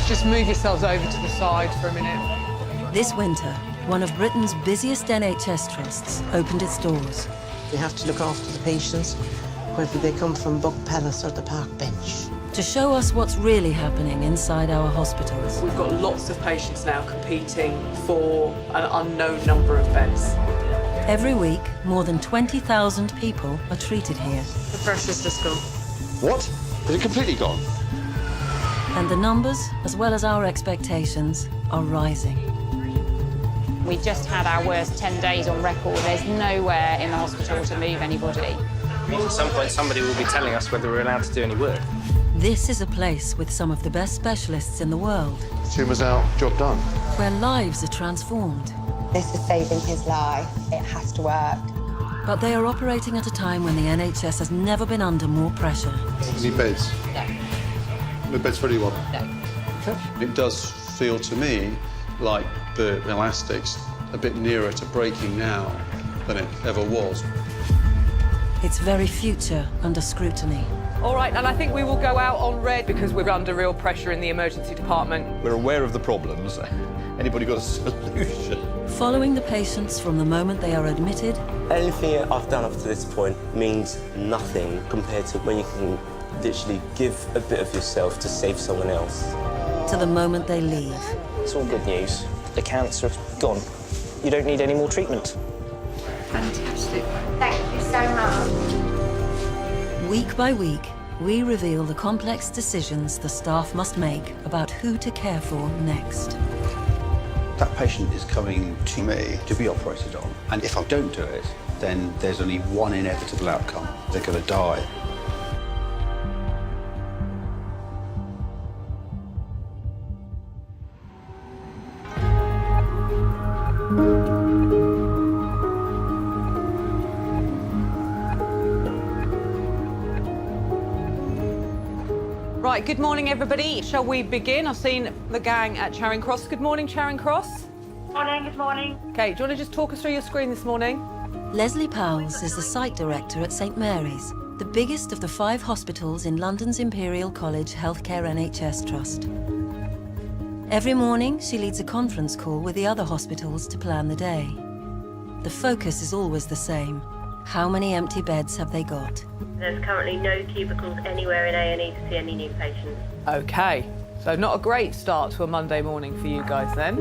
Just move yourselves over to the side for a minute. This winter, one of Britain's busiest NHS trusts opened its doors. We have to look after the patients, whether they come from Buck Palace or the Park Bench. To show us what's really happening inside our hospitals. We've got lots of patients now competing for an unknown number of beds. Every week, more than 20,000 people are treated here. The pressure's just gone. What? Is it completely gone? And the numbers, as well as our expectations, are rising. We just had our worst 10 days on record. There's nowhere in the hospital to move anybody. At some point, somebody will be telling us whether we're allowed to do any work. This is a place with some of the best specialists in the world, Tumour's out, job done. where lives are transformed. This is saving his life. It has to work. But they are operating at a time when the NHS has never been under more pressure. Any beds? No. No beds for anyone? No. It does feel to me like the elastic's a bit nearer to breaking now than it ever was. Its very future under scrutiny. All right, and I think we will go out on red because we're under real pressure in the emergency department. We're aware of the problems. Anybody got a solution? Following the patients from the moment they are admitted Anything I've done up to this point means nothing compared to when you can literally give a bit of yourself to save someone else. to the moment they leave. It's all good news. The cancer's gone. You don't need any more treatment. Fantastic. Thank you so much. Week by week, we reveal the complex decisions the staff must make about who to care for next. That patient is coming to me to be operated on, and if I don't do it, then there's only one inevitable outcome. They're going to die. Right, good morning, everybody. Shall we begin? I've seen the gang at Charing Cross. Good morning, Charing Cross. Morning, good morning. Okay, do you want to just talk us through your screen this morning? Leslie Powles is the site director at St Mary's, the biggest of the 5 hospitals in London's Imperial College Healthcare NHS Trust. Every morning, she leads a conference call with the other hospitals to plan the day. The focus is always the same. How many empty beds have they got? There's currently no cubicles anywhere in A&E to see any new patients. Okay, so not a great start to a Monday morning for you guys then.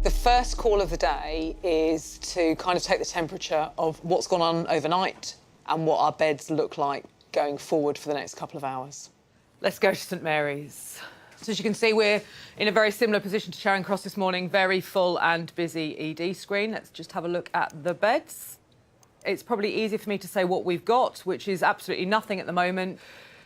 The first call of the day is to kind of take the temperature of what's gone on overnight and what our beds look like going forward for the next couple of hours. Let's go to St Mary's. So as you can see, we're in a very similar position to Charing Cross this morning, very full and busy ED screen. Let's just have a look at the beds. It's probably easier for me to say what we've got, which is absolutely nothing at the moment.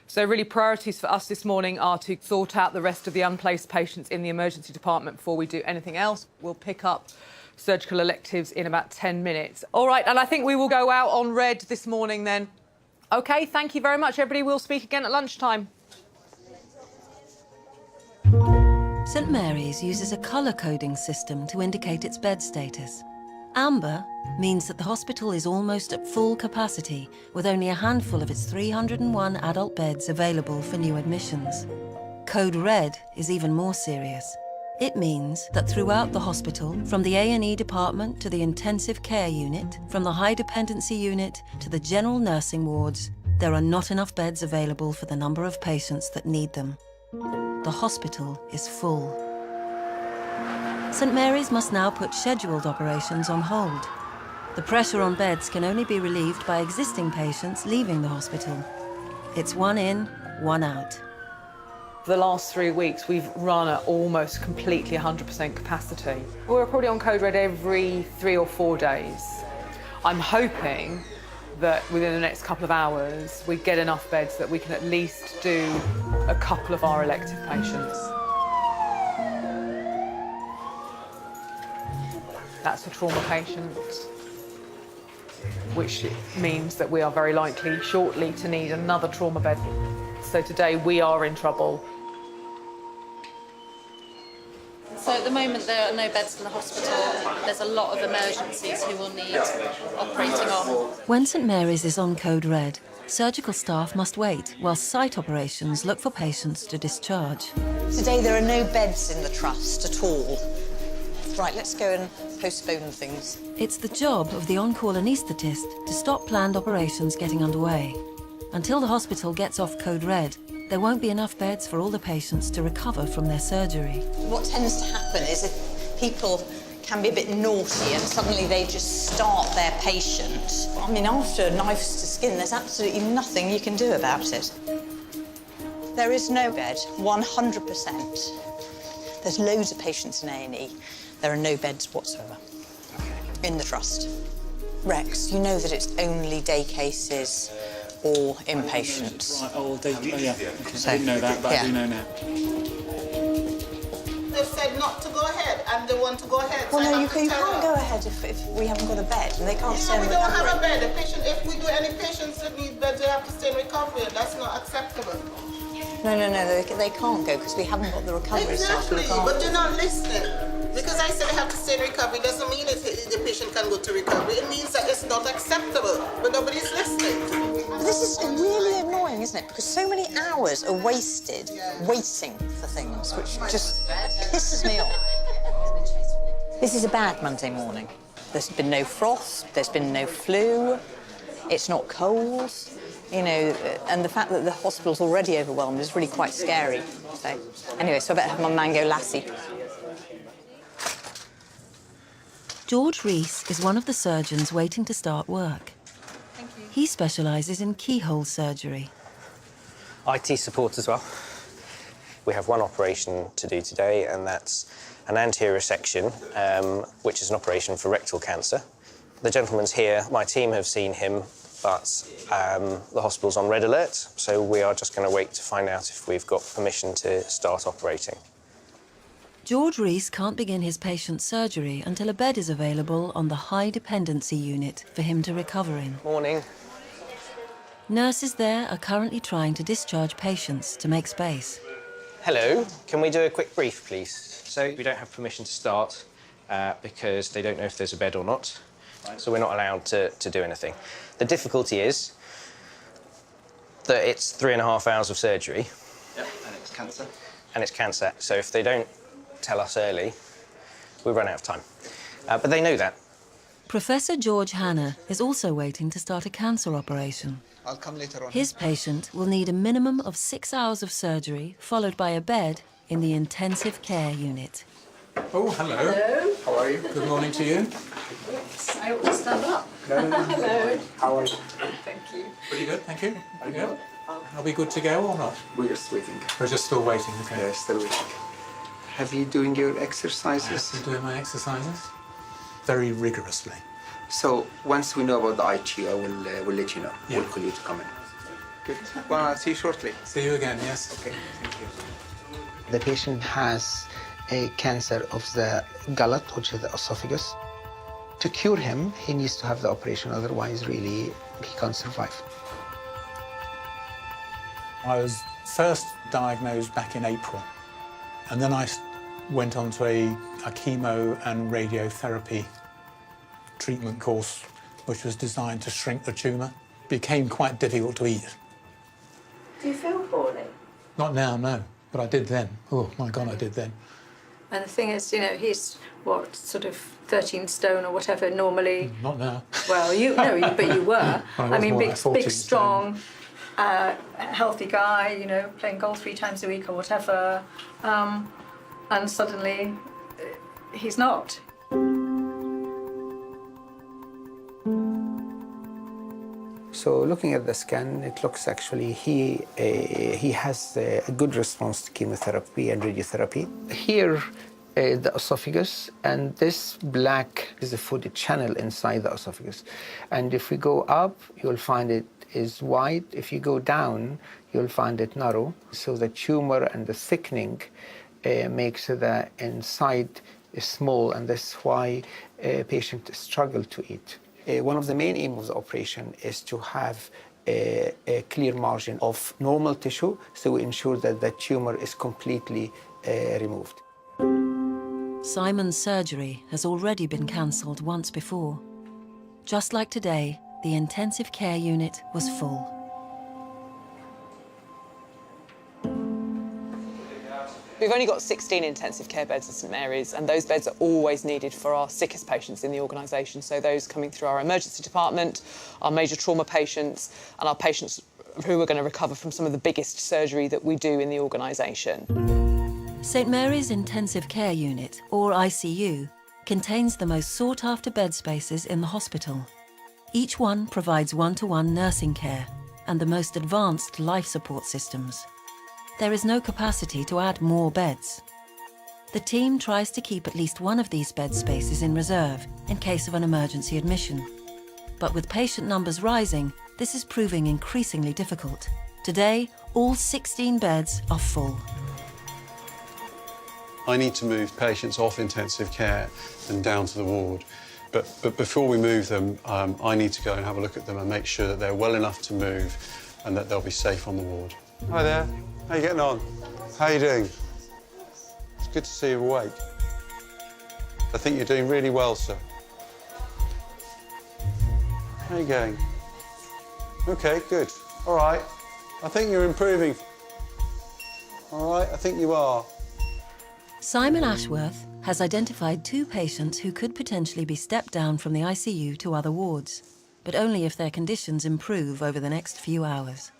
So really priorities for us this morning are to sort out the rest of the unplaced patients in the emergency department before we do anything else. We'll pick up surgical electives in about 10 minutes. All right, and I think we will go out on red this morning then. OK, thank you very much, everybody. We'll speak again at lunchtime. St Mary's uses a colour coding system to indicate its bed status. Amber means that the hospital is almost at full capacity, with only a handful of its 301 adult beds available for new admissions. Code Red is even more serious. It means that throughout the hospital, from the A&E department to the intensive care unit, from the high dependency unit to the general nursing wards, there are not enough beds available for the number of patients that need them. The hospital is full. St Mary's must now put scheduled operations on hold. The pressure on beds can only be relieved by existing patients leaving the hospital. It's one in, one out. For the last 3 weeks, we've run at almost completely 100% capacity. We're probably on Code Red every 3 or 4 days. I'm hoping that within the next couple of hours, we get enough beds that we can at least do a couple of our elective patients. That's a trauma patient, which means that we are very likely shortly to need another trauma bed. So today we are in trouble. So the moment there are no beds in the hospital. There's a lot of emergencies who will need operating on. When St Mary's is on code red, surgical staff must wait while site operations look for patients to discharge. Today there are no beds in the trust at all. Right, let's go and postpone things. It's the job of the on-call anaesthetist to stop planned operations getting underway. Until the hospital gets off code red, there won't be enough beds for all the patients to recover from their surgery. What tends to happen is if people can be a bit naughty and suddenly they just start their patient. I mean, after knives to skin, there's absolutely nothing you can do about it. There is no bed, 100%. There's loads of patients in A&E. There are no beds whatsoever in the trust. Rex, you know that it's only day cases or inpatients. Right, yeah. I didn't know that, but I do know now. They've said not to go ahead, and they want to go ahead. Well, so no, you can't go ahead if we haven't got a bed, and they can't stay in we recovery. don't have a bed. The patient, if we do any patients that need beds, they have to stay in recovery, and that's not acceptable. No, they can't go because we haven't got the recovery staff to look Exactly, after. but you're not listening. Because I said they have to stay in recovery doesn't mean the patient can go to recovery. It means that it's not acceptable, but nobody's listening. This is really annoying, isn't it? Because so many hours are wasted waiting for things, which just pisses me off. This is a bad Monday morning. There's been no frost, there's been no flu, it's not cold, you know, and the fact that the hospital's already overwhelmed is really quite scary. So, anyway, so I better have my mango lassi. George Rees is one of the surgeons waiting to start work. He specialises in keyhole surgery. IT support as well. We have one operation to do today, and that's an anterior section, which is an operation for rectal cancer. The gentleman's here. My team have seen him, but the hospital's on red alert, so we are just going to wait to find out if we've got permission to start operating. George Rees can't begin his patient's surgery until a bed is available on the high dependency unit for him to recover in. Morning. Nurses there are currently trying to discharge patients to make space. Hello, can we do a quick brief, please? So we don't have permission to start because they don't know if there's a bed or not, so we're not allowed to do anything. The difficulty is that it's 3.5 hours of surgery. Yep, and it's cancer. And it's cancer, so if they don't tell us early, we run out of time. But they know that. Professor George Hanna is also waiting to start a cancer operation. I'll come later on. His patient will need a minimum of 6 hours of surgery, followed by a bed in the intensive care unit. Oh, hello. Hello. How are you? Good morning to you. I ought to stand up. No. Hello. How are you? Thank you. Pretty good, thank you. Very good. Are we good to go or not? We're just waiting. We're just still waiting, okay. Yeah, still waiting. Have you doing your exercises? I'm doing my exercises very rigorously. So once we know about the ITU, I will let you know. Yeah. We'll call you to come in. Good. Well, I'll see you shortly. See you again, yes. Okay, thank you. The patient has a cancer of the gullet, which is the esophagus. To cure him, he needs to have the operation, otherwise really he can't survive. I was first diagnosed back in April, and then I went on to a chemo and radiotherapy treatment course, which was designed to shrink the tumour. Became quite difficult to eat. Do you feel poorly? Not now, no, but I did then. Oh, my God, I did then. And the thing is, you know, he's, what, sort of 13 stone or whatever normally. Not now. Well, but you were. I mean, big, strong, healthy guy, you know, playing golf 3 times a week or whatever. And suddenly, he's not. So looking at the scan, it looks actually he has a good response to chemotherapy and radiotherapy. Here, the esophagus, and this black is the food channel inside the esophagus. And if we go up, you'll find it is wide. If you go down, you'll find it narrow. So the tumor and the thickening makes the inside small, and that's why patients struggle to eat. One of the main aims of the operation is to have a clear margin of normal tissue, so we ensure that the tumor is completely removed. Simon's surgery has already been cancelled once before. Just like today, the intensive care unit was full. We've only got 16 intensive care beds at St Mary's, and those beds are always needed for our sickest patients in the organisation. So those coming through our emergency department, our major trauma patients, and our patients who are going to recover from some of the biggest surgery that we do in the organisation. St Mary's Intensive Care Unit, or ICU, contains the most sought-after bed spaces in the hospital. Each one provides one-to-one nursing care and the most advanced life support systems. There is no capacity to add more beds. The team tries to keep at least one of these bed spaces in reserve in case of an emergency admission. But with patient numbers rising, this is proving increasingly difficult. Today, all 16 beds are full. I need to move patients off intensive care and down to the ward. But before we move them, I need to go and have a look at them and make sure that they're well enough to move and that they'll be safe on the ward. Hi there. How are you getting on? How are you doing? It's good to see you awake. I think you're doing really well, sir. How are you going? OK, good. All right. I think you're improving. All right, I think you are. Simon Ashworth has identified 2 patients who could potentially be stepped down from the ICU to other wards, but only if their conditions improve over the next few hours.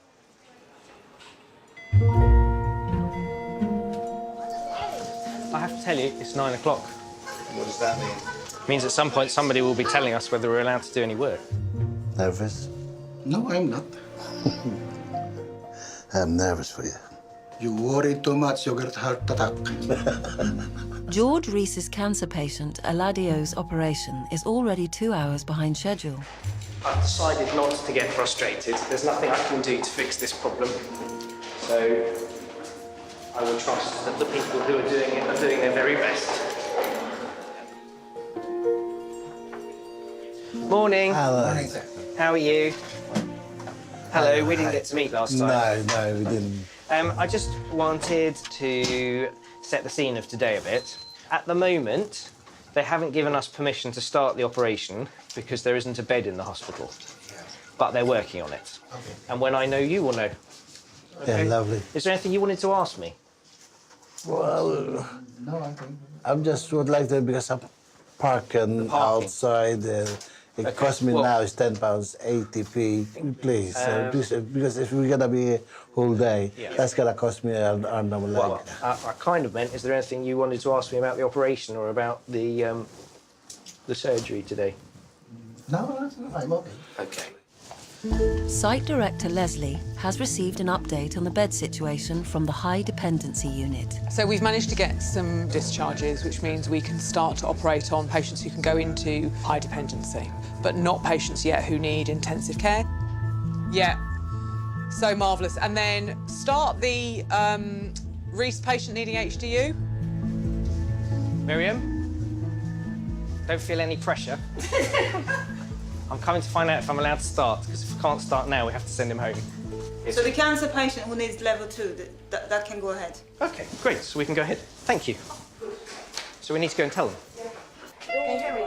I have to tell you, it's 9 o'clock. What does that mean? It means at some point somebody will be telling us whether we're allowed to do any work. Nervous? No, I'm not. I'm nervous for you. You worry too much, you'll get a heart attack. George Reese's cancer patient, Eladio's operation, is already 2 hours behind schedule. I've decided not to get frustrated. There's nothing I can do to fix this problem. So I will trust that the people who are doing it are doing their very best. Morning. Hello. How are you? Hello, we didn't get to meet last time. No, we didn't. I just wanted to set the scene of today a bit. At the moment, they haven't given us permission to start the operation because there isn't a bed in the hospital. But they're working on it. Okay. And when I know, you will know. Okay? Yeah, lovely. Is there anything you wanted to ask me? Well, no, I think. I just would like to, because I'm parking outside. It costs me now is £10.80p. Please, because if we're gonna be here whole day, that's gonna cost me an arm and leg. Well, I kind of meant, is there anything you wanted to ask me about the operation or about the surgery today? No, I'm okay. Okay. Site Director Leslie has received an update on the bed situation from the High Dependency Unit. So we've managed to get some discharges, which means we can start to operate on patients who can go into high dependency, but not patients yet who need intensive care. Yeah, so marvellous. And then start the Reese patient needing HDU. Miriam, don't feel any pressure. I'm coming to find out if I'm allowed to start, because if I can't start now, we have to send him home. So the cancer patient who needs level 2, that can go ahead? OK, great, so we can go ahead. Thank you. So we need to go and tell them. Can you hear me?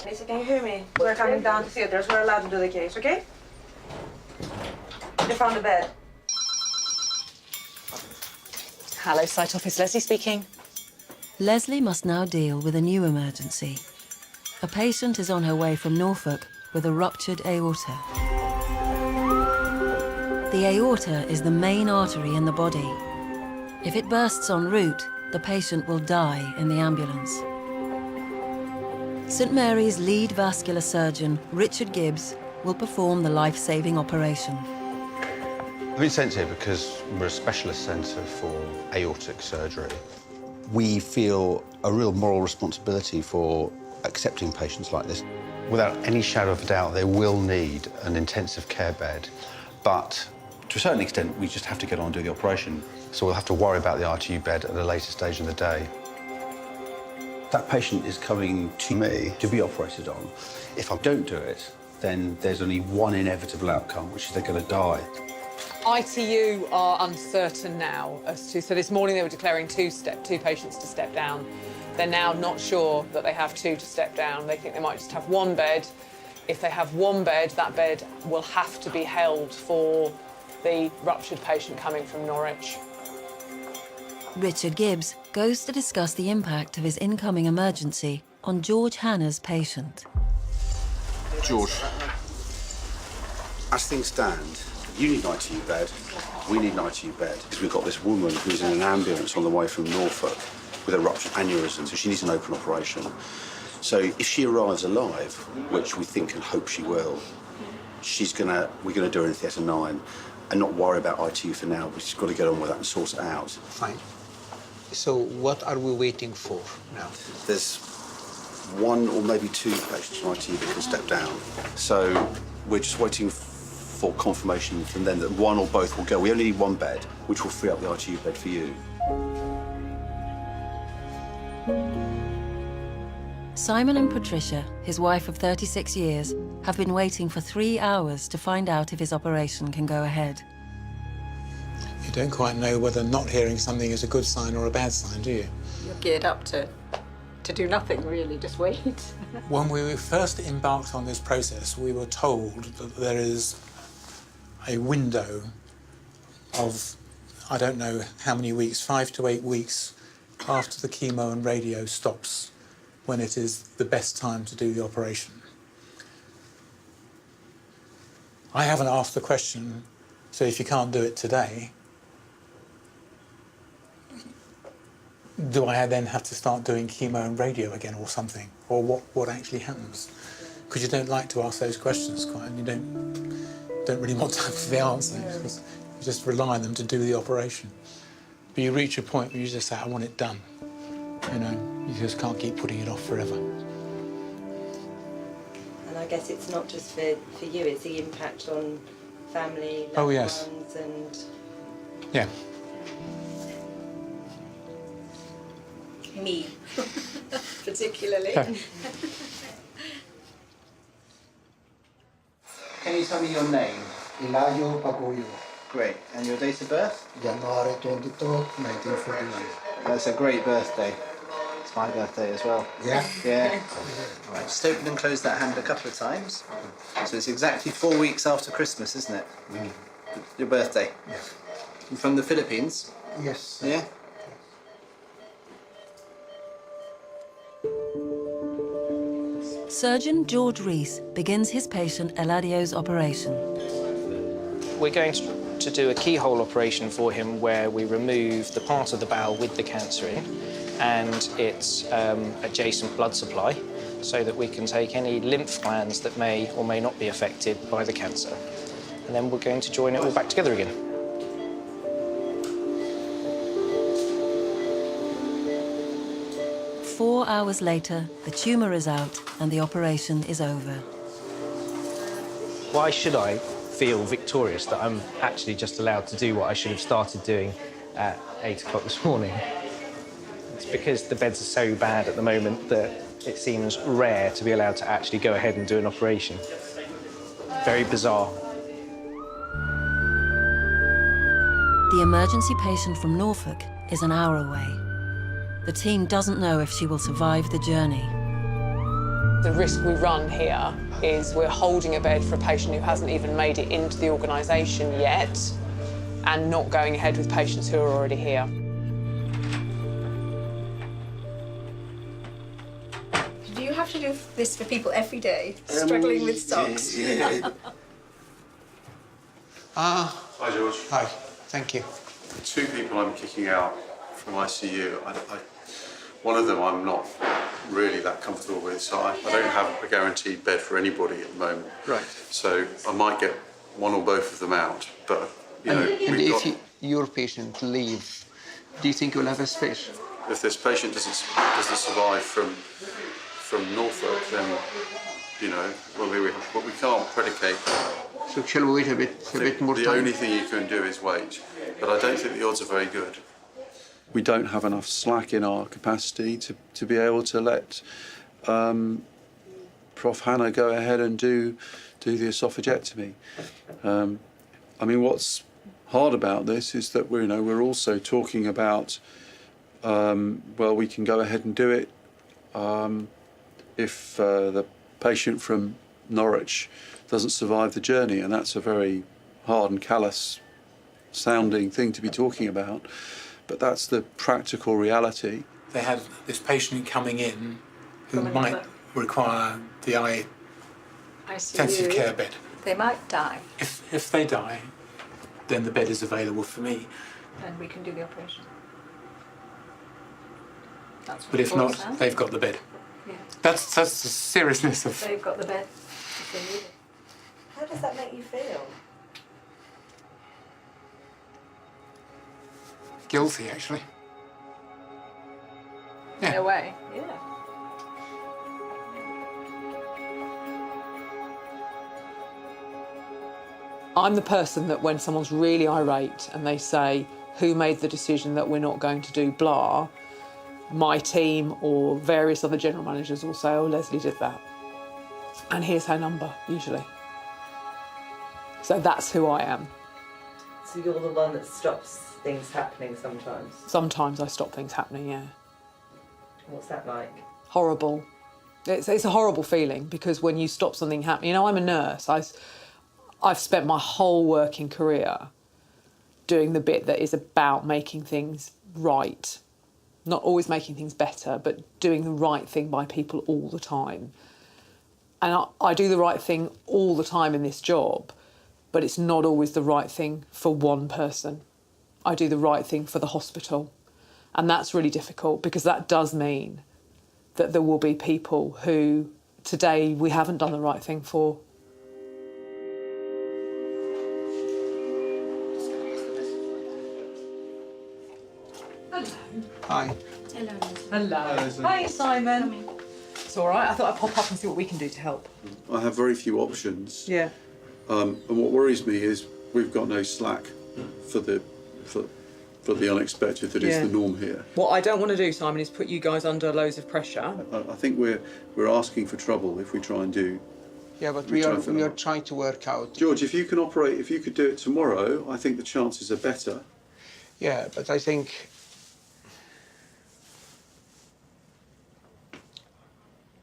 Lisa, can you hear me? We're coming down to theatres. We're allowed to do the case, OK? They found a bed. Hello, site office. Leslie speaking. Leslie must now deal with a new emergency. A patient is on her way from Norfolk with a ruptured aorta. The aorta is the main artery in the body. If it bursts en route, the patient will die in the ambulance. St Mary's lead vascular surgeon, Richard Gibbs, will perform the life-saving operation. I've been sent here because we're a specialist centre for aortic surgery. We feel a real moral responsibility for accepting patients like this. Without any shadow of a doubt, they will need an intensive care bed, but to a certain extent, we just have to get on and do the operation. So we'll have to worry about the ITU bed at a later stage in the day. That patient is coming to me to be operated on. If I don't do it, then there's only one inevitable outcome, which is they're going to die. ITU are uncertain now as to, so this morning they were declaring two patients to step down. They're now not sure that they have two to step down. They think they might just have one bed. If they have one bed, that bed will have to be held for the ruptured patient coming from Norwich. Richard Gibbs goes to discuss the impact of his incoming emergency on George Hanna's patient. George, as things stand, you need an ITU bed, we need an ITU bed, because we've got this woman who's in an ambulance on the way from Norfolk with a ruptured aneurysm, so she needs an open operation. So if she arrives alive, which we think and hope she will, we're gonna do her in theatre 9 and not worry about ITU for now. We've just got to get on with that and sort it out. Fine. So what are we waiting for now? There's one or maybe two patients from ITU that can step down. So we're just waiting for confirmation from them that one or both will go. We only need one bed, which will free up the ITU bed for you. Simon and Patricia, his wife of 36 years, have been waiting for 3 hours to find out if his operation can go ahead. You don't quite know whether not hearing something is a good sign or a bad sign, do you? You're geared up to do nothing, really, just wait. When we first embarked on this process, we were told that there is a window of, I don't know how many weeks, 5 to 8 weeks after the chemo and radio stops, when it is the best time to do the operation. I haven't asked the question, so if you can't do it today, do I then have to start doing chemo and radio again or something? Or what actually happens? Because you don't like to ask those questions quite, and you don't really want to have the answer. You just rely on them to do the operation. But you reach a point where you just say, I want it done. You know, you just can't keep putting it off forever. And I guess it's not just for you, it's the impact on family, loved Oh, yes. ones and... Yeah. Me, particularly. Can you tell me your name? Ilayo Pagoyo. Great. And your date of birth? January 22, 1949. That's a great birthday. It's my birthday as well. Yeah? Yeah. All right, just open and close that hand a couple of times. So it's exactly 4 weeks after Christmas, isn't it? Mm. Your birthday? Yes. You're from the Philippines? Yes. Yeah? Surgeon George Rees begins his patient Eladio's operation. We're going to do a keyhole operation for him where we remove the part of the bowel with the cancer in and its adjacent blood supply so that we can take any lymph glands that may or may not be affected by the cancer. And then we're going to join it all back together again. Four hours later, the tumour is out and the operation is over. Why should I feel victorious that I'm actually just allowed to do what I should have started doing at 8 o'clock this morning? It's because the beds are so bad at the moment that it seems rare to be allowed to actually go ahead and do an operation. Very bizarre. The emergency patient from Norfolk is an hour away. The team doesn't know if she will survive the journey. The risk we run here is we're holding a bed for a patient who hasn't even made it into the organisation yet and not going ahead with patients who are already here. Do you have to do this for people every day, struggling with socks? Hi, George. Hi. Thank you. 2 people I'm kicking out from ICU. One of them I'm not really that comfortable with, so I don't have a guaranteed bed for anybody at the moment. Right. So I might get one or both of them out, but you know, And we've if got, your patient leaves, do you think you'll have a space? if this patient doesn't survive from Norfolk, then you know, well, we can't predicate. So shall we wait a bit more time? The only thing you can do is wait, but I don't think the odds are very good. We don't have enough slack in our capacity to be able to let Prof. Hanna go ahead and do the esophagectomy. I mean, what's hard about this is that we're also talking about, well, we can go ahead and do it if the patient from Norwich doesn't survive the journey, and that's a very hard and callous sounding thing to be talking about, but that's the practical reality. They had this patient coming in who might require the intensive care bed. They might die. If they die, then the bed is available for me. And we can do the operation. That's what But if it boils not, down. they've got the bed. Yeah. That's the seriousness of. They've got the bed if they need it. How does that make you feel? Guilty, actually. In a way, yeah. I'm the person that when someone's really irate and they say, who made the decision that we're not going to do blah, my team or various other general managers will say, oh, Leslie did that. And here's her number, usually. So that's who I am. So you're the one that stops things happening sometimes. Sometimes I stop things happening, yeah. What's that like? Horrible. It's a horrible feeling because when you stop something happening, I'm a nurse. I've spent my whole working career doing the bit that is about making things right. Not always making things better, but doing the right thing by people all the time. And I do the right thing all the time in this job, but it's not always the right thing for one person. I do the right thing for the hospital. And that's really difficult because that does mean that there will be people who today we haven't done the right thing for. Hi. Hello. Hi, Simon. It's all right. I thought I'd pop up and see what we can do to help. I have very few options. Yeah. And what worries me is we've got no slack for the unexpected that is the norm here. What I don't want to do, Simon, is put you guys under loads of pressure. I think we're asking for trouble if we try and do. Yeah, but we are trying to work out. George, if you could do it tomorrow, I think the chances are better. Yeah, but I think.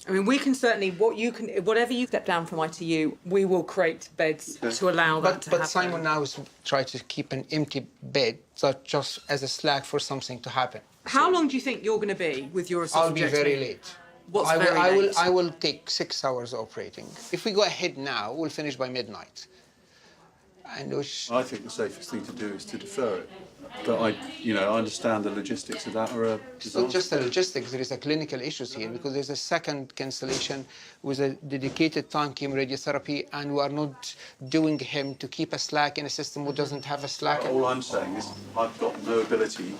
I mean, we can certainly, whatever you step down from ITU, we will create beds to allow that to happen. But Simon now is trying to keep an empty bed, so just as a slack for something to happen. How long do you think you're going to be with your esophageal? I'll be very late. What's very late? I will take 6 hours operating. If we go ahead now, we'll finish by midnight. I think the safest thing to do is to defer it. But I understand the logistics of that are a disaster. It's not just the logistics, there is a clinical issues here because there's a second cancellation with a dedicated time chemoradiotherapy and we are not doing him to keep a slack in a system who doesn't have a slack. All I'm saying is I've got no ability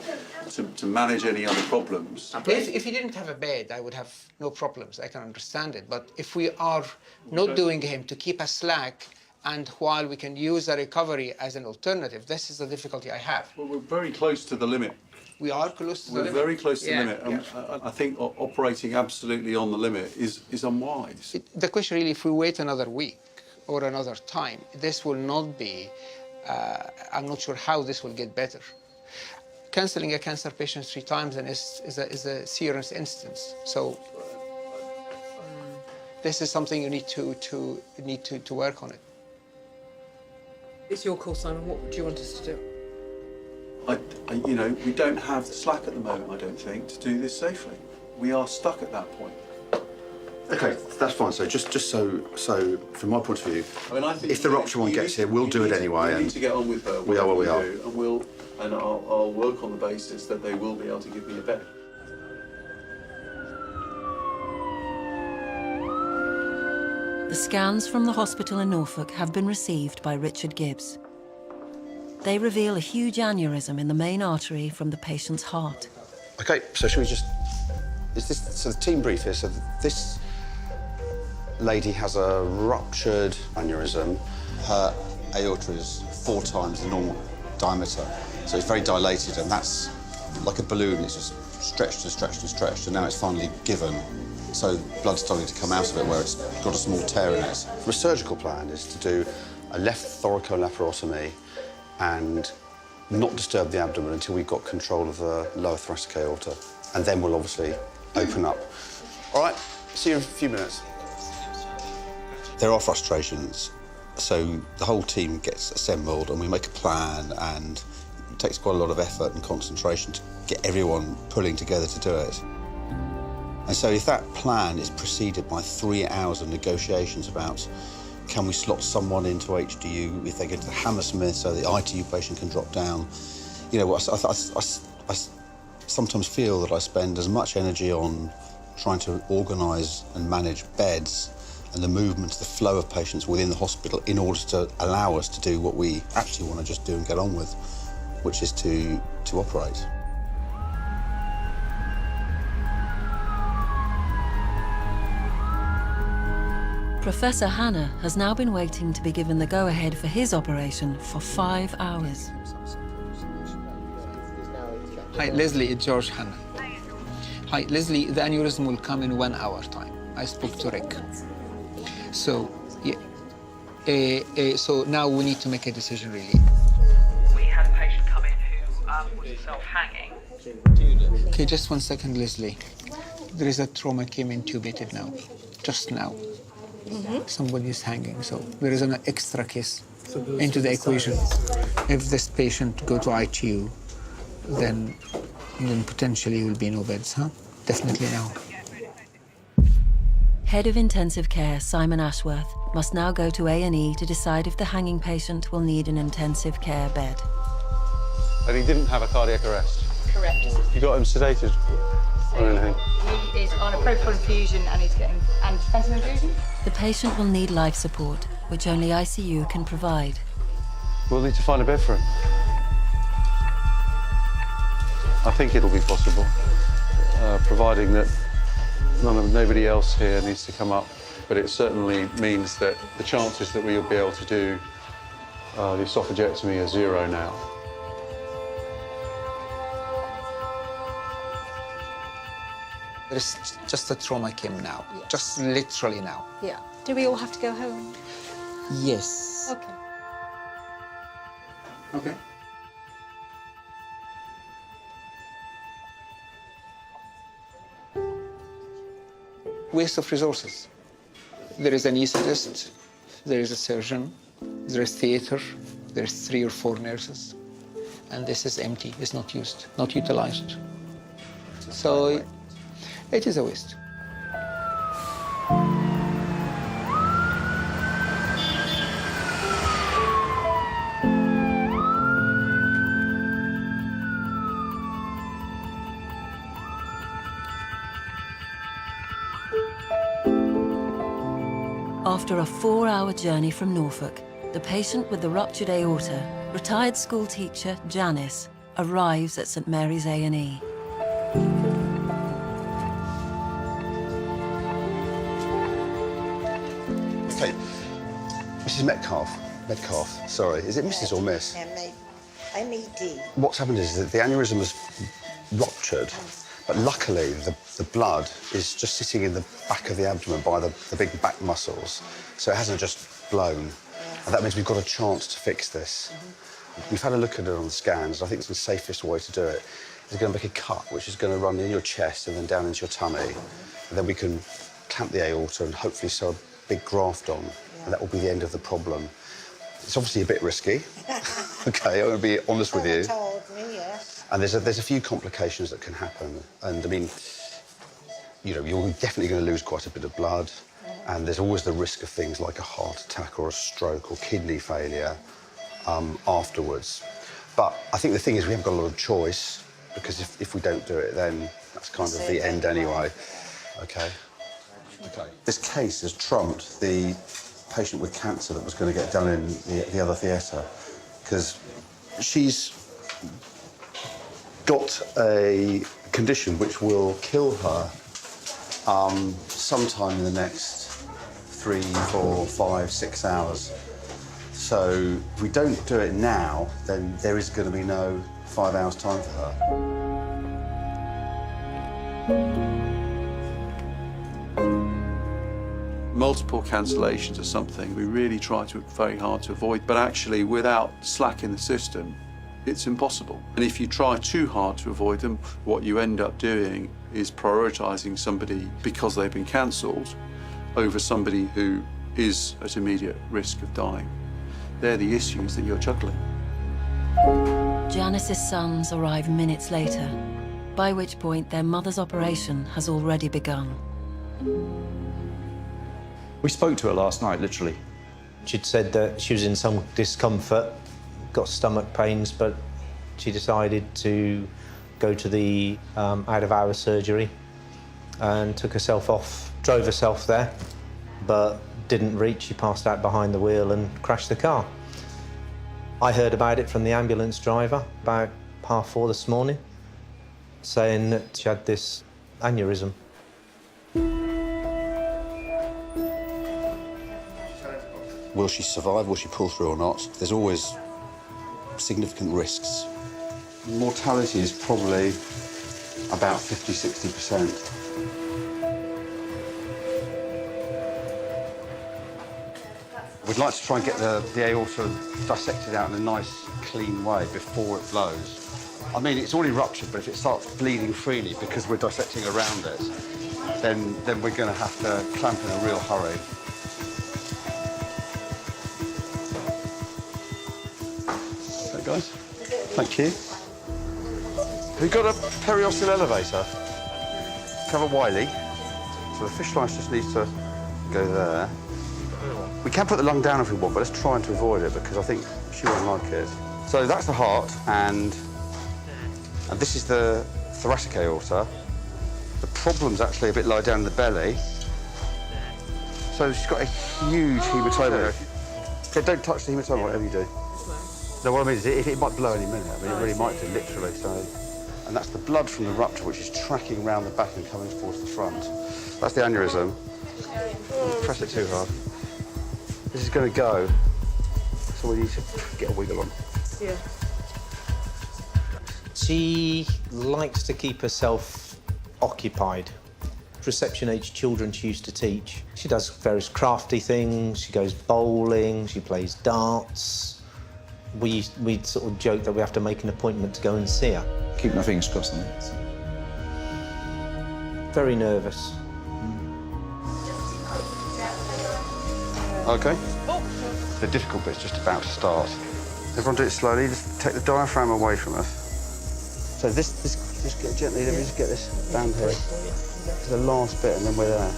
to manage any other problems. If he didn't have a bed, I would have no problems. I can understand it. But if we are not doing him to keep a slack, and while we can use a recovery as an alternative, this is the difficulty I have. Well, we're very close to the limit. We are close to the limit. We're very close to the limit. I think operating absolutely on the limit is unwise. The question really, if we wait another week or another time, this will not be, I'm not sure how this will get better. Cancelling a cancer patient 3 times and is a serious instance. So this is something you need to work on it. It's your call, Simon. What do you want us to do? We don't have the slack at the moment, I don't think, to do this safely. We are stuck at that point. Okay, that's fine. So just so from my point of view, I think if the rupture one gets here, we'll do it anyway. We need to get on with her. We are where we are. And I'll work on the basis that they will be able to give me a bed. The scans from the hospital in Norfolk have been received by Richard Gibbs. They reveal a huge aneurysm in the main artery from the patient's heart. Okay, so should we just... So the team brief here, so this lady has a ruptured aneurysm. Her aorta is 4 times the normal diameter, so it's very dilated, and that's like a balloon. It's just stretched and stretched and stretched, and now it's finally given. So blood's starting to come out of it where it's got a small tear in it. The surgical plan is to do a left thoracolaparotomy and not disturb the abdomen until we've got control of the lower thoracic aorta. And then we'll obviously open up. All right, see you in a few minutes. There are frustrations, so the whole team gets assembled and we make a plan, and it takes quite a lot of effort and concentration to get everyone pulling together to do it. And so if that plan is preceded by 3 hours of negotiations about can we slot someone into HDU if they go to the Hammersmith so the ITU patient can drop down, you know, I sometimes feel that I spend as much energy on trying to organise and manage beds and the movement, the flow of patients within the hospital in order to allow us to do what we actually want to just do and get on with, which is to operate. Professor Hanna has now been waiting to be given the go-ahead for his operation for 5 hours. Hi, Leslie, it's George Hanna. Hi, Leslie, the aneurysm will come in 1 hour time. I spoke to Rick. So, yeah, so now we need to make a decision, really. We had a patient come in who was self-hanging. Okay, just 1 second, Leslie. There is a trauma came intubated now, just now. Somebody's hanging, so there is an extra case into the equation. If this patient go to ITU, then potentially will be no beds, huh? Definitely now. Head of Intensive Care, Simon Ashworth, must now go to A&E to decide if the hanging patient will need an intensive care bed. And he didn't have a cardiac arrest? Correct. You got him sedated or anything? He is on a propofol infusion and he's getting fentanyl infusion. The patient will need life support, which only ICU can provide. We'll need to find a bed for him. I think it'll be possible, providing that nobody else here needs to come up. But it certainly means that the chances that we'll be able to do the esophagectomy are 0 now. There is just a trauma came now, just literally now. Yeah. Do we all have to go home? Yes. Okay. Okay. Waste of resources. There is an anaesthetist, there is a surgeon, there is theater, there's 3 or 4 nurses, and this is empty, it's not used, not utilized. So it is a waste. After a 4-hour journey from Norfolk, the patient with the ruptured aorta, retired school teacher Janice, arrives at St Mary's A&E. Okay, Mrs. Metcalf, sorry. Is it Mrs. or Miss? I'm ED. What's happened is that the aneurysm has ruptured, but luckily the blood is just sitting in the back of the abdomen by the big back muscles, so it hasn't just blown. And that means we've got a chance to fix this. We've had a look at it on the scans. I think it's the safest way to do it. Is going to make a cut, which is going to run in your chest and then down into your tummy. And then we can clamp the aorta and hopefully sew a big graft on, and that will be the end of the problem. It's obviously a bit risky. Okay, I'm going to be honest with you. Told me, yes. And there's a few complications that can happen. And I mean, you know, you're definitely going to lose quite a bit of blood. And there's always the risk of things like a heart attack or a stroke or kidney failure afterwards. But I think the thing is we haven't got a lot of choice, because if we don't do it, then that's kind of the end anyway. Okay. Okay. This case has trumped the patient with cancer that was going to get done in the other theatre, because she's got a condition which will kill her sometime in the next 3, 4, 5, 6 hours. So if we don't do it now, then there is going to be no 5 hours time for her. Multiple cancellations are something we really try very hard to avoid, but actually without slack in the system, it's impossible. And if you try too hard to avoid them, what you end up doing is prioritising somebody because they've been cancelled over somebody who is at immediate risk of dying. They're the issues that you're juggling. Janice's sons arrive minutes later, by which point their mother's operation has already begun. We spoke to her last night, literally. She'd said that she was in some discomfort, got stomach pains, but she decided to go to the out-of-hours surgery and took herself off, drove herself there, but didn't reach. She passed out behind the wheel and crashed the car. I heard about it from the ambulance driver about 4:30 this morning, saying that she had this aneurysm. Will she survive? Will she pull through or not? There's always significant risks. Mortality is probably about 50–60%. We'd like to try and get the aorta dissected out in a nice, clean way before it blows. I mean, it's already ruptured, but if it starts bleeding freely because we're dissecting around it, then we're going to have to clamp in a real hurry. Okay, guys. Thank you. Have you got a periosteal elevator? Cover Wiley. So the fish slice just needs to go there. We can put the lung down if we want, but let's try to avoid it because I think she won't like it. So that's the heart, and this is the thoracic aorta. The problem's actually a bit low down in the belly. So she's got a huge hematoma. Okay, don't touch the hematoma, whatever you do. No, what I mean is it might blow any minute. I mean, it really might do, literally. So, and that's the blood from the rupture, which is tracking around the back and coming towards the front. That's the aneurysm. Don't press it too hard. This is going to go, so we need to get a wiggle on. Yeah. She likes to keep herself occupied. Reception-age children she used to teach. She does various crafty things, she goes bowling, she plays darts. We sort of joke that we have to make an appointment to go and see her. Keep my fingers crossed on it. Very nervous. Okay. The difficult bit's just about to start. Everyone do it slowly, just take the diaphragm away from us. So this just get gently, let me just get this down here. To the last bit and then we're there.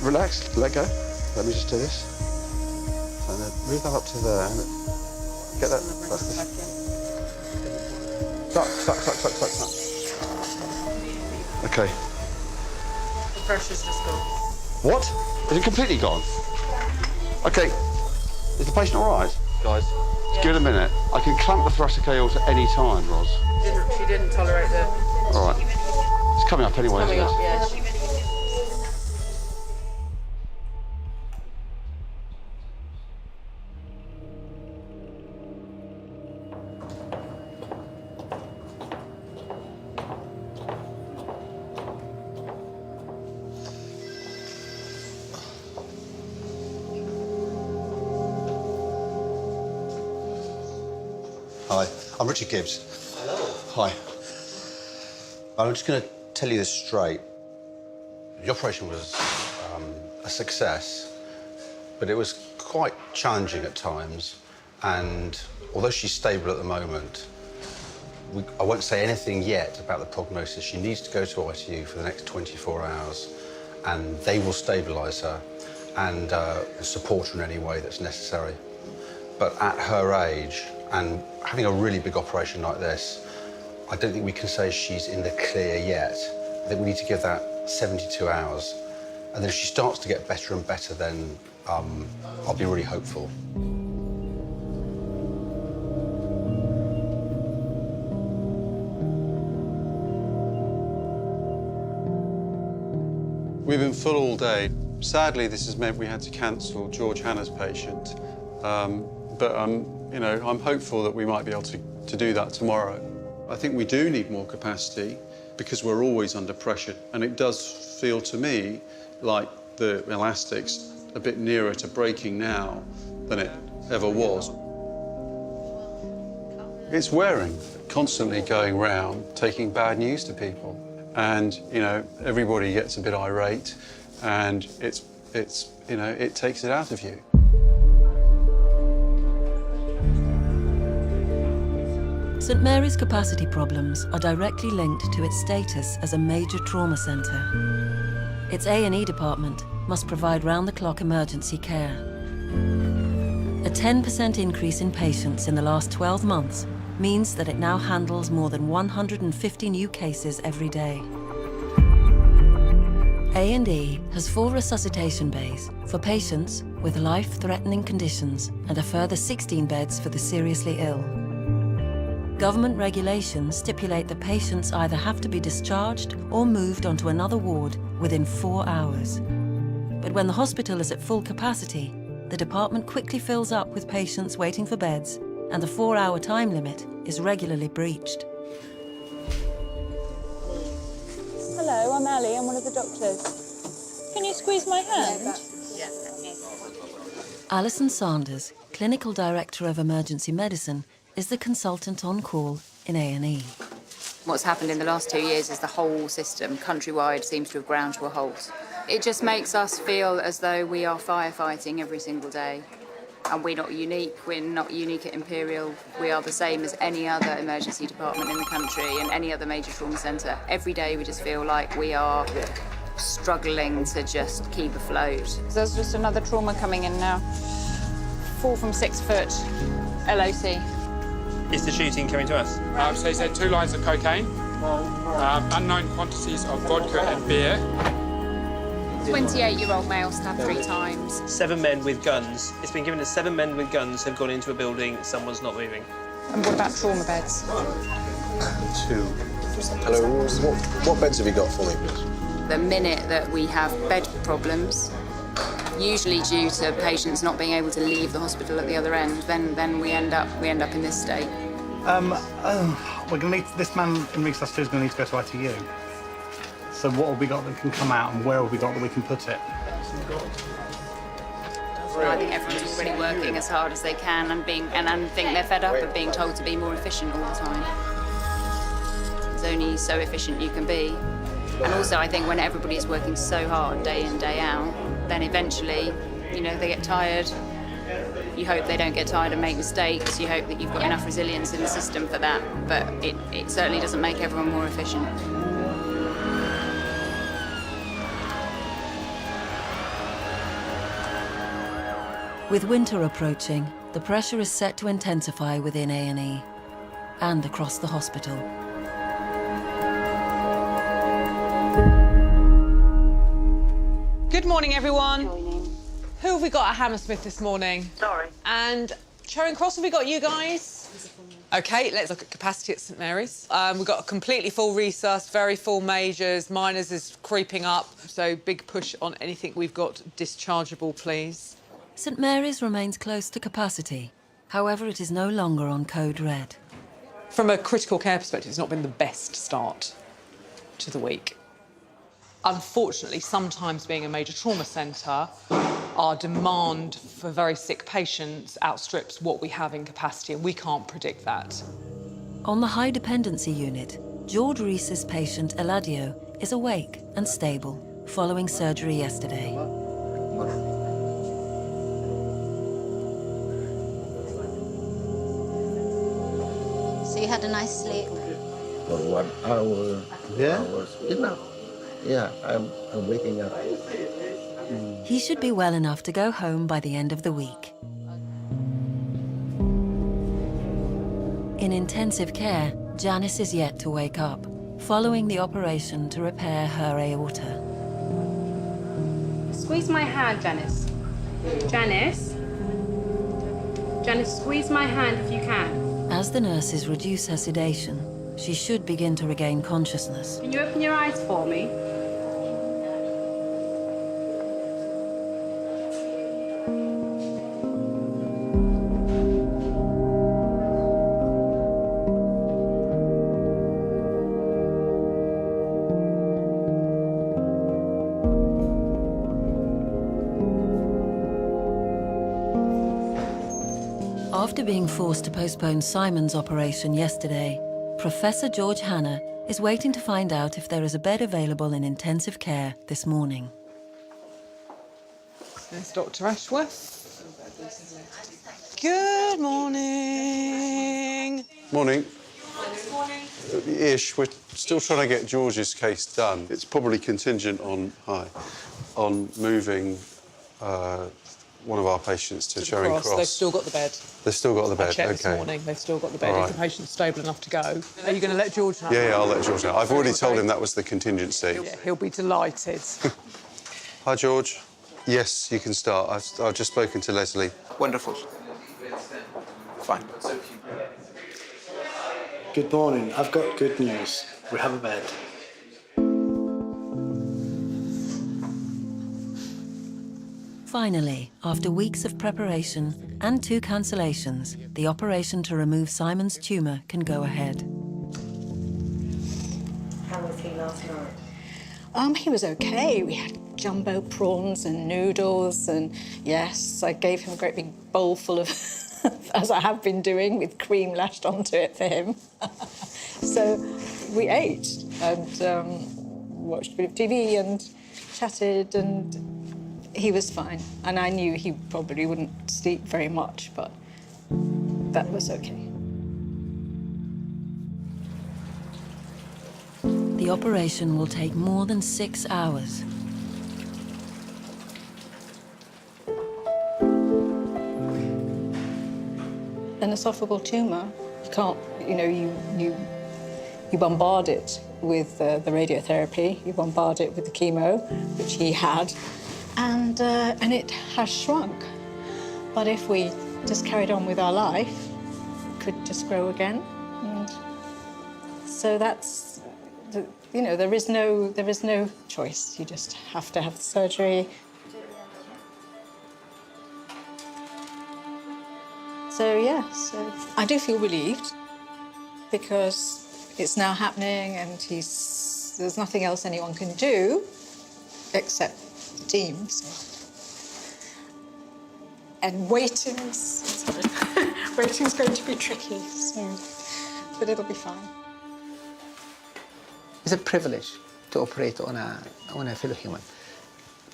Relax, let go. Let me just do this. So then move that up to there. Get that, that's the... Suck. Okay. The pressure's just gone. What? Is it completely gone? Okay. Is the patient all right, guys? Just give it a minute. I can clamp the thoracic aorta any time, Roz. She didn't tolerate the... All right. It's coming up anyway, isn't it? Coming up, yeah. Hi, I'm Richard Gibbs. Hello. Hi. I'm just going to tell you this straight. The operation was a success, but it was quite challenging at times. And although she's stable at the moment, I won't say anything yet about the prognosis. She needs to go to ITU for the next 24 hours, and they will stabilise her and support her in any way that's necessary. But at her age, and having a really big operation like this, I don't think we can say she's in the clear yet. I think we need to give that 72 hours. And then if she starts to get better and better, then I'll be really hopeful. We've been full all day. Sadly, this has meant we had to cancel George Hanna's patient. You know, I'm hopeful that we might be able to do that tomorrow. I think we do need more capacity because we're always under pressure. And it does feel to me like the elastic's a bit nearer to breaking now than it ever was. It's wearing, constantly going round, taking bad news to people. And, you know, everybody gets a bit irate, and it takes it out of you. St Mary's capacity problems are directly linked to its status as a major trauma centre. Its A&E department must provide round-the-clock emergency care. A 10% increase in patients in the last 12 months means that it now handles more than 150 new cases every day. A&E has 4 resuscitation bays for patients with life-threatening conditions and a further 16 beds for the seriously ill. Government regulations stipulate that patients either have to be discharged or moved onto another ward within 4 hours. But when the hospital is at full capacity, the department quickly fills up with patients waiting for beds, and the 4-hour time limit is regularly breached. Hello, I'm Ali. I'm one of the doctors. Can you squeeze my hand? Alison Sanders, Clinical Director of Emergency Medicine, is the consultant on call in A&E. What's happened in the last 2 years is the whole system, countrywide, seems to have ground to a halt. It just makes us feel as though we are firefighting every single day. And we're not unique. We're not unique at Imperial. We are the same as any other emergency department in the country and any other major trauma centre. Every day we just feel like we are struggling to just keep afloat. There's just another trauma coming in now. 4 from 6 foot, LOC. Is the shooting coming to us? So he said 2 lines of cocaine, unknown quantities of vodka and beer. 28-year-old male stabbed 3 times. 7 men with guns. It's been given that 7 men with guns have gone into a building, someone's not moving. And what about trauma beds? 2. Hello, what beds have you got for me, please? The minute that we have bed problems, usually due to patients not being able to leave the hospital at the other end, then we end up in this state. We're going to need, this man in Resus 2 is going to need to go to ITU. So what have we got that can come out, and where have we got that we can put it? I think everyone's really working as hard as they can and think they're fed up of being told to be more efficient all the time. It's only so efficient you can be. And also I think when everybody's working so hard day in, day out, then eventually, you know, they get tired. You hope they don't get tired and make mistakes. You hope that you've got enough resilience in the system for that. But it certainly doesn't make everyone more efficient. With winter approaching, the pressure is set to intensify within A&E and across the hospital. Good morning, everyone. Who have we got at Hammersmith this morning? Sorry. And Charing Cross, have we got you guys? OK, let's look at capacity at St Mary's. We've got a completely full resus, very full majors. Minors is creeping up, so big push on anything we've got dischargeable, please. St Mary's remains close to capacity. However, it is no longer on code red. From a critical care perspective, it's not been the best start to the week. Unfortunately, sometimes being a major trauma centre, our demand for very sick patients outstrips what we have in capacity, and we can't predict that. On the high dependency unit, George Rees's patient Eladio is awake and stable following surgery yesterday. So you had a nice sleep? For 1 hour, 2 hours, enough. Yeah, I'm waking up. He should be well enough to go home by the end of the week. In intensive care, Janice is yet to wake up, following the operation to repair her aorta. Squeeze my hand, Janice. Janice? Janice, squeeze my hand if you can. As the nurses reduce her sedation, she should begin to regain consciousness. Can you open your eyes for me? After being forced to postpone Simon's operation yesterday, Professor George Hanna is waiting to find out if there is a bed available in intensive care this morning. There's Dr. Ashworth. Good morning. Morning. Ish, we're still trying to get George's case done. It's probably contingent on moving one of our patients to Charing Cross. They've still got the bed. They've still got the bed, I checked okay. this morning, they've still got the bed. All If right. the patient's stable enough to go. Are you going to let George know? Yeah, I'll let George know. I've already told him that was the contingency. Yeah, he'll be delighted. Hi, George. Yes, you can start. I've just spoken to Leslie. Wonderful. Fine. Good morning. I've got good news. We have a bed. Finally, after weeks of preparation and 2 cancellations, the operation to remove Simon's tumour can go ahead. How was he last night? He was okay. We had jumbo prawns and noodles, and yes, I gave him a great big bowl full of, as I have been doing, with cream lashed onto it for him. So we ate and watched a bit of TV and chatted, and he was fine. And I knew he probably wouldn't sleep very much, but that was okay. The operation will take more than 6 hours. An esophageal tumour, you can't, you bombard it with the radiotherapy, you bombard it with the chemo, which he had, and it has shrunk. But if we just carried on with our life, it could just grow again. And so that's, there is no choice. You just have to have the surgery. So yeah, so I do feel relieved because it's now happening, and there's nothing else anyone can do except the teams. And waiting's going to be tricky, but it'll be fine. It's a privilege to operate on a fellow human.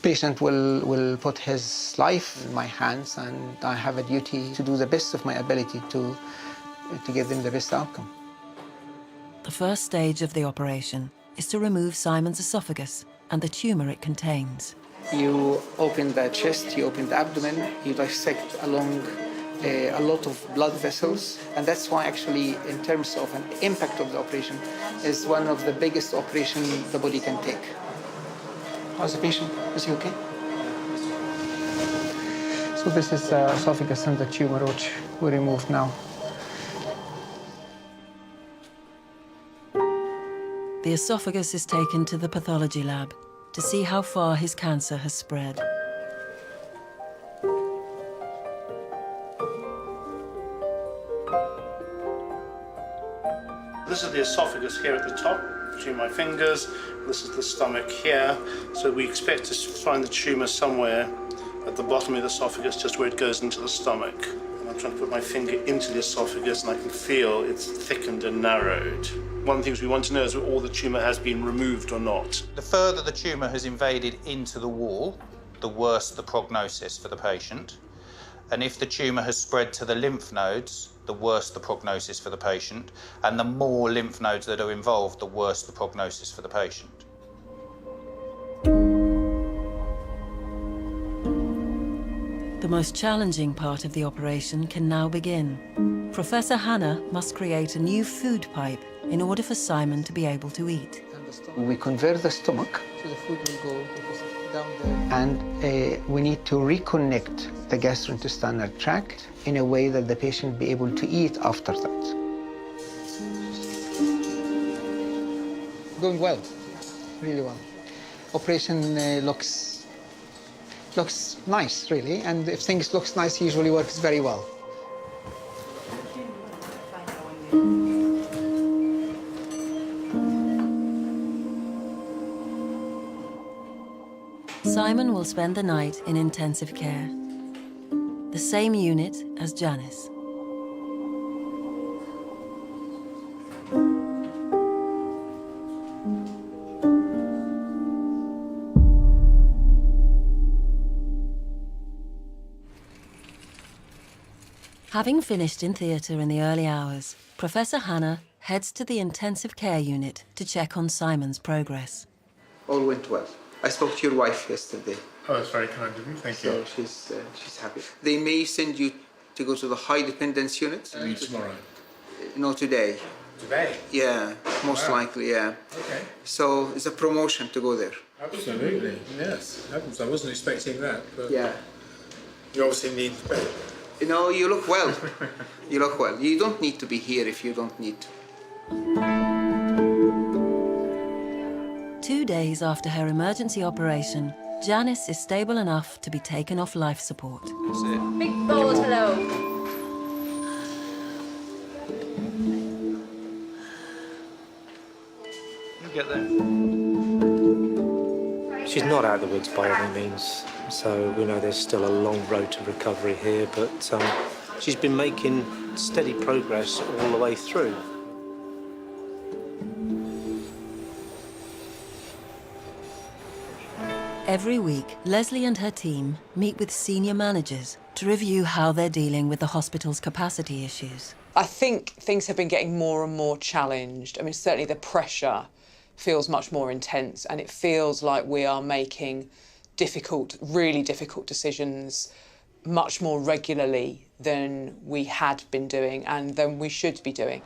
Patient will put his life in my hands, and I have a duty to do the best of my ability to give them the best outcome. The first stage of the operation is to remove Simon's esophagus and the tumour it contains. You open the chest, you open the abdomen, you dissect along a lot of blood vessels, and that's why actually in terms of an impact of the operation is one of the biggest operations the body can take. How's the patient? Is he okay? So this is the esophagus and the tumor which we removed now. The esophagus is taken to the pathology lab to see how far his cancer has spread. This is the esophagus here at the top, between my fingers. This is the stomach here. So we expect to find the tumour somewhere at the bottom of the esophagus, just where it goes into the stomach. And I'm trying to put my finger into the esophagus, and I can feel it's thickened and narrowed. One of the things we want to know is whether all the tumour has been removed or not. The further the tumour has invaded into the wall, the worse the prognosis for the patient. And if the tumour has spread to the lymph nodes, the worse the prognosis for the patient. And the more lymph nodes that are involved, the worse the prognosis for the patient. The most challenging part of the operation can now begin. Professor Hanna must create a new food pipe in order for Simon to be able to eat. We convert the stomach, so the food will go down there. And we need to reconnect the gastrointestinal tract in a way that the patient be able to eat after that. Going well, really well. Operation looks nice, really, and if things looks nice, usually works very well. Simon will spend the night in intensive care, the same unit as Janice. Having finished in theatre in the early hours, Professor Hannah heads to the intensive care unit to check on Simon's progress. All went well. I spoke to your wife yesterday. Oh, that's very kind of you. Thank you. So she's happy. They may send you to go to the high dependence unit. Tomorrow? No, today. Today? Yeah, most likely, yeah. Okay. So it's a promotion to go there. Absolutely, yes. I wasn't expecting that, but yeah. You obviously need better. No, you look well. You look well. You don't need to be here if you don't need to. 2 days after her emergency operation, Janice is stable enough to be taken off life support. That's it. Big board, hello. You get there. She's not out of the woods by any means, so we know there's still a long road to recovery here, but she's been making steady progress all the way through. Every week, Leslie and her team meet with senior managers to review how they're dealing with the hospital's capacity issues. I think things have been getting more and more challenged. I mean, certainly the pressure feels much more intense, and it feels like we are making difficult, really difficult decisions much more regularly than we had been doing and than we should be doing.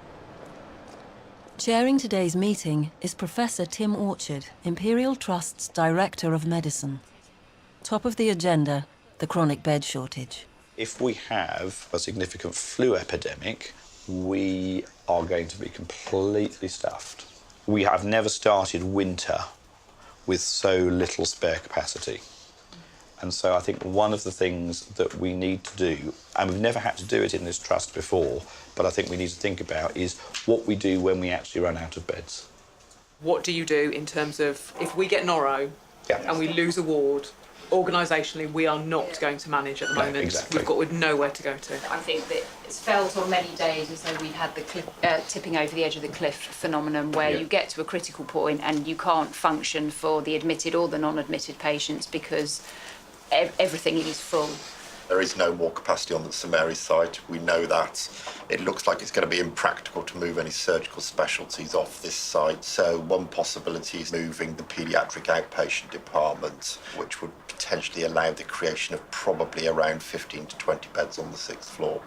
Chairing today's meeting is Professor Tim Orchard, Imperial Trust's Director of Medicine. Top of the agenda, the chronic bed shortage. If we have a significant flu epidemic, we are going to be completely stuffed. We have never started winter with so little spare capacity. And so I think one of the things that we need to do, and we've never had to do it in this trust before, but I think we need to think about, is what we do when we actually run out of beds. What do you do in terms of, if we get noro and we lose a ward, organisationally we are not going to manage at the moment. Exactly. We've nowhere to go to. I think that it's felt on many days as though we've had the tipping over the edge of the cliff phenomenon, where you get to a critical point and you can't function for the admitted or the non-admitted patients because everything is full. There is no more capacity on the St Mary's site. We know that. It looks like it's going to be impractical to move any surgical specialties off this site. So one possibility is moving the paediatric outpatient department, which would potentially allow the creation of probably around 15 to 20 beds on the 6th floor.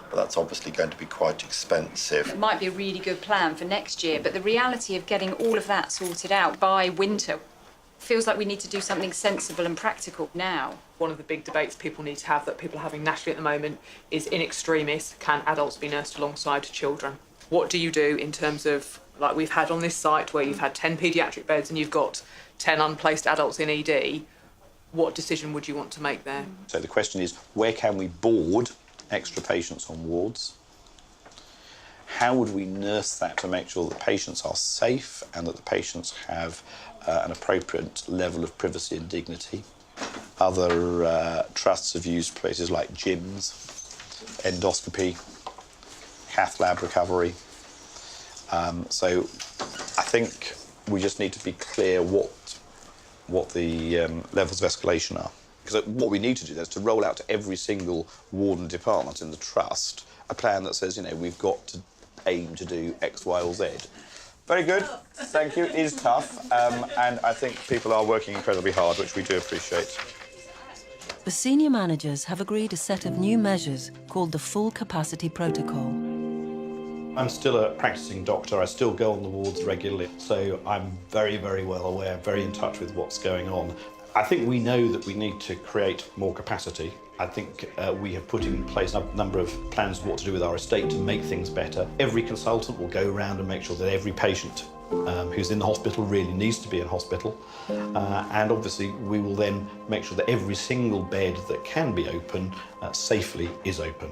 But that's obviously going to be quite expensive. It might be a really good plan for next year, but the reality of getting all of that sorted out by winter feels like we need to do something sensible and practical now. One of the big debates people need to have, that people are having nationally at the moment, is in extremis, can adults be nursed alongside children? What do you do in terms of, like we've had on this site, where you've had 10 paediatric beds and you've got 10 unplaced adults in ED? What decision would you want to make there? So the question is, where can we board extra patients on wards? How would we nurse that to make sure that patients are safe and that the patients have an appropriate level of privacy and dignity? Other trusts have used places like gyms, endoscopy, cath lab recovery. So I think we just need to be clear what the levels of escalation are. Because what we need to do is to roll out to every single ward and department in the trust a plan that says, you know, we've got to aim to do X, Y, or Z. Very good, thank you. It is tough, and I think people are working incredibly hard, which we do appreciate. The senior managers have agreed a set of new measures called the Full Capacity Protocol. I'm still a practicing doctor. I still go on the wards regularly, so I'm very, very well aware, very in touch with what's going on. I think we know that we need to create more capacity. I think we have put in place a number of plans of what to do with our estate to make things better. Every consultant will go around and make sure that every patient who's in the hospital really needs to be in hospital. And obviously we will then make sure that every single bed that can be open safely is open.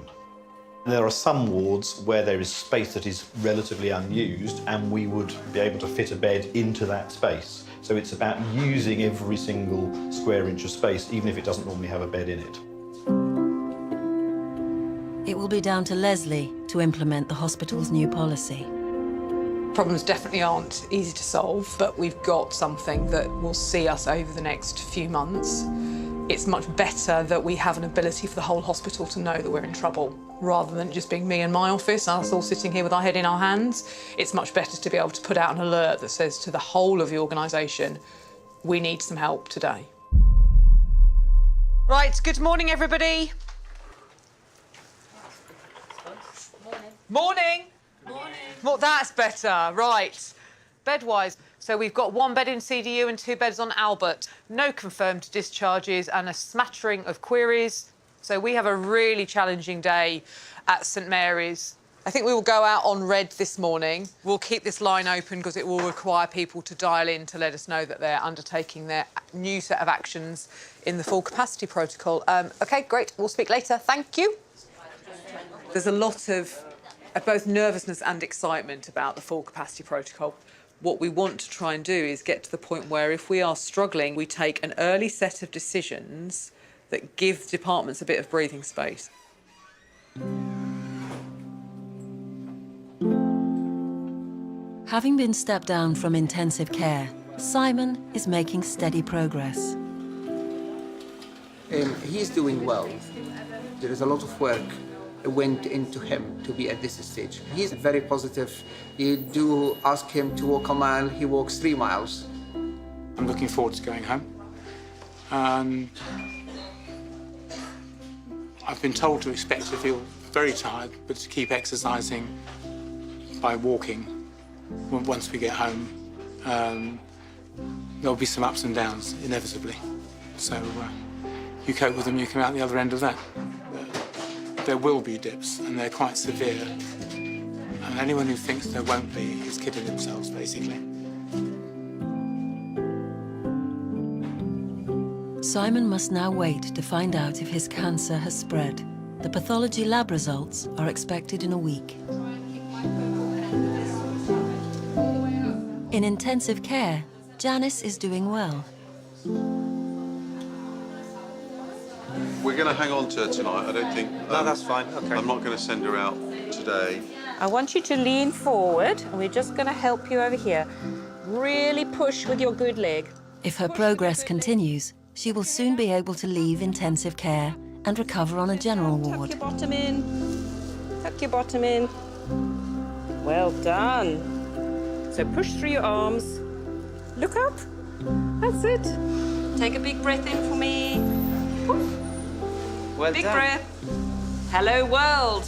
There are some wards where there is space that is relatively unused, and we would be able to fit a bed into that space. So it's about using every single square inch of space, even if it doesn't normally have a bed in it. It will be down to Leslie to implement the hospital's new policy. Problems definitely aren't easy to solve, but we've got something that will see us over the next few months. It's much better that we have an ability for the whole hospital to know that we're in trouble, rather than just being me and my office, us all sitting here with our head in our hands. It's much better to be able to put out an alert that says to the whole of the organisation, we need some help today. Right, good morning, everybody. Morning. Morning. Well, that's better. Right. Bed-wise, so we've got 1 bed in CDU and 2 beds on Albert. No confirmed discharges and a smattering of queries. So we have a really challenging day at St Mary's. I think we will go out on red this morning. We'll keep this line open because it will require people to dial in to let us know that they're undertaking their new set of actions in the full capacity protocol. OK, great. We'll speak later. Thank you. There's a lot of both nervousness and excitement about the full capacity protocol. What we want to try and do is get to the point where if we are struggling, we take an early set of decisions that give departments a bit of breathing space. Having been stepped down from intensive care, Simon is making steady progress. He's doing well. There is a lot of work went into him to be at this stage. He's very positive. You do ask him to walk a mile, he walks 3 miles. I'm looking forward to going home. I've been told to expect to feel very tired, but to keep exercising by walking once we get home. There'll be some ups and downs, inevitably. So you cope with them, you come out the other end of that. There will be dips, and they're quite severe. And anyone who thinks there won't be is kidding themselves, basically. Simon must now wait to find out if his cancer has spread. The pathology lab results are expected in a week. In intensive care, Janice is doing well. We're going to hang on to her tonight. I don't think... No, that's fine. OK. I'm not going to send her out today. I want you to lean forward, and we're just going to help you over here. Really push with your good leg. If her progress continues, she will soon be able to leave intensive care and recover on a general ward. Tuck your bottom in. Tuck your bottom in. Well done. So push through your arms. Look up. That's it. Take a big breath in for me. Well big done. breath. Hello, world.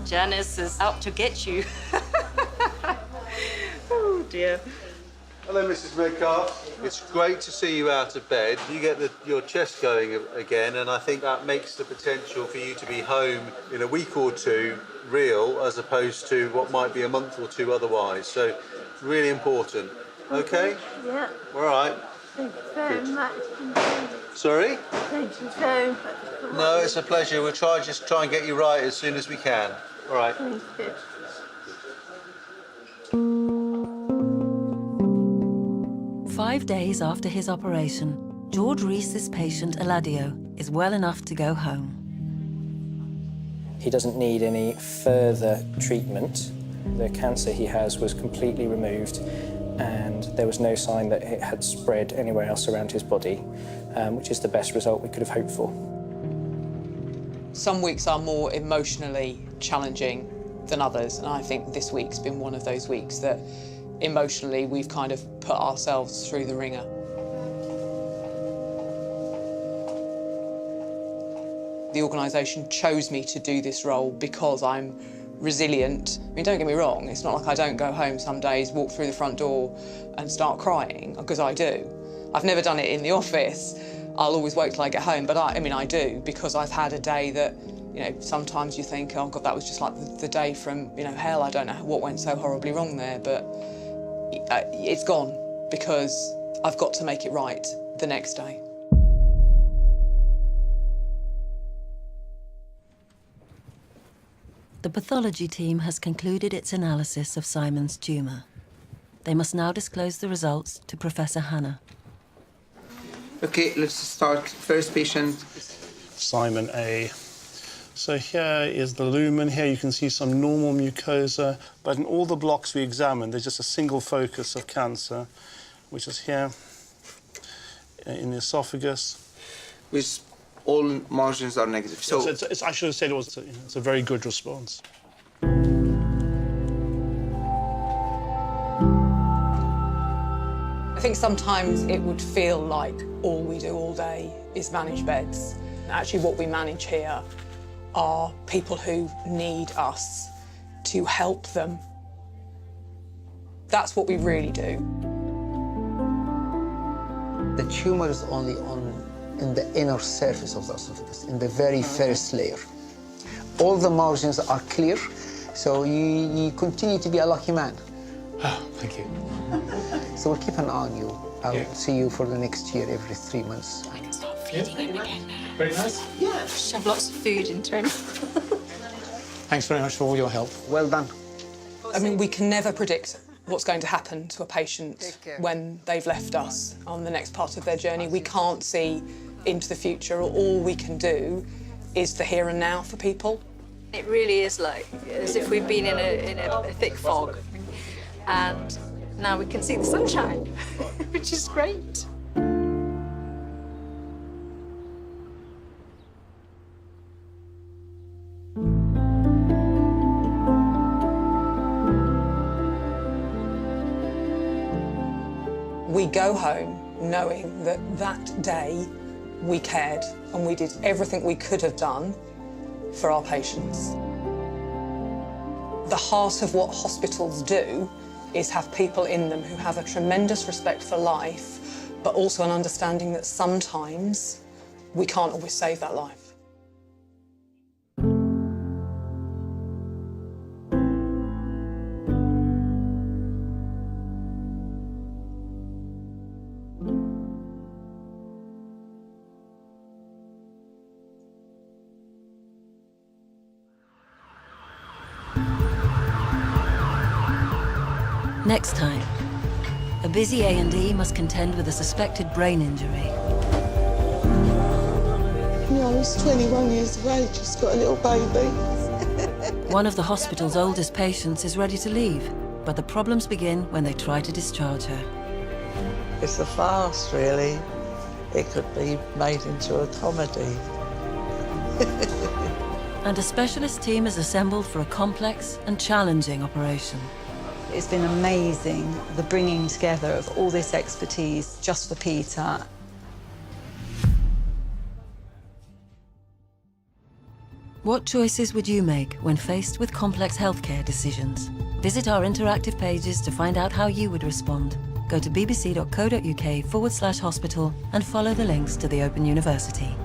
Janice is out to get you. Oh, dear. Hello, Mrs. Metcalf. It's great to see you out of bed. You get your chest going again, and I think that makes the potential for you to be home in a week or 2 real, as opposed to what might be a month or 2 otherwise. So, really important. OK? Yeah. All right. Thank you very much. Sorry? Thank you so much. No, it's a pleasure. We'll just try and get you right as soon as we can. All right. Thank you. 5 days after his operation, George Reese's patient Eladio is well enough to go home. He doesn't need any further treatment. The cancer he has was completely removed, and there was no sign that it had spread anywhere else around his body, which is the best result we could have hoped for. Some weeks are more emotionally challenging than others, and I think this week's been one of those weeks that emotionally we've kind of put ourselves through the ringer. The organisation chose me to do this role because I'm resilient. I mean, don't get me wrong, it's not like I don't go home some days, walk through the front door and start crying, because I do. I've never done it in the office. I'll always wait till I get home, but I mean, I do, because I've had a day that, you know, sometimes you think, oh God, that was just like the day from, you know, hell. I don't know what went so horribly wrong there, but it's gone because I've got to make it right the next day. The pathology team has concluded its analysis of Simon's tumour. They must now disclose the results to Professor Hannah. Okay, let's start. First patient. Simon A. So here is the lumen. Here you can see some normal mucosa, but in all the blocks we examined, there's just a single focus of cancer, which is here in the esophagus. which all margins are negative. So I should have said it's a very good response. I think sometimes it would feel like all we do all day is manage beds. Actually, what we manage here are people who need us to help them. That's what we really do. The tumour is only in the inner surface of the esophagus, in the very first layer. All the margins are clear, so you continue to be a lucky man. Oh, thank you. So we'll keep an eye on you. I'll see you for the next year every 3 months. I can start feeding him again now. Very nice. Yeah. Shove lots of food into him. Thanks very much for all your help. Well done. I mean, we can never predict what's going to happen to a patient when they've left us on the next part of their journey. We can't see into the future. All we can do is the here and now for people. It really is like as if we've been in a thick fog, and now we can see the sunshine, which is great. We go home knowing that that day we cared and we did everything we could have done for our patients. The heart of what hospitals do is have people in them who have a tremendous respect for life, but also an understanding that sometimes we can't always save that life. Next time, a busy A&E must contend with a suspected brain injury. Yeah, he's 21 years of age, he's got a little baby. One of the hospital's oldest patients is ready to leave, but the problems begin when they try to discharge her. It's a farce, really. It could be made into a comedy. And a specialist team is assembled for a complex and challenging operation. It's been amazing, the bringing together of all this expertise just for Peter. What choices would you make when faced with complex healthcare decisions? Visit our interactive pages to find out how you would respond. Go to bbc.co.uk/hospital and follow the links to the Open University.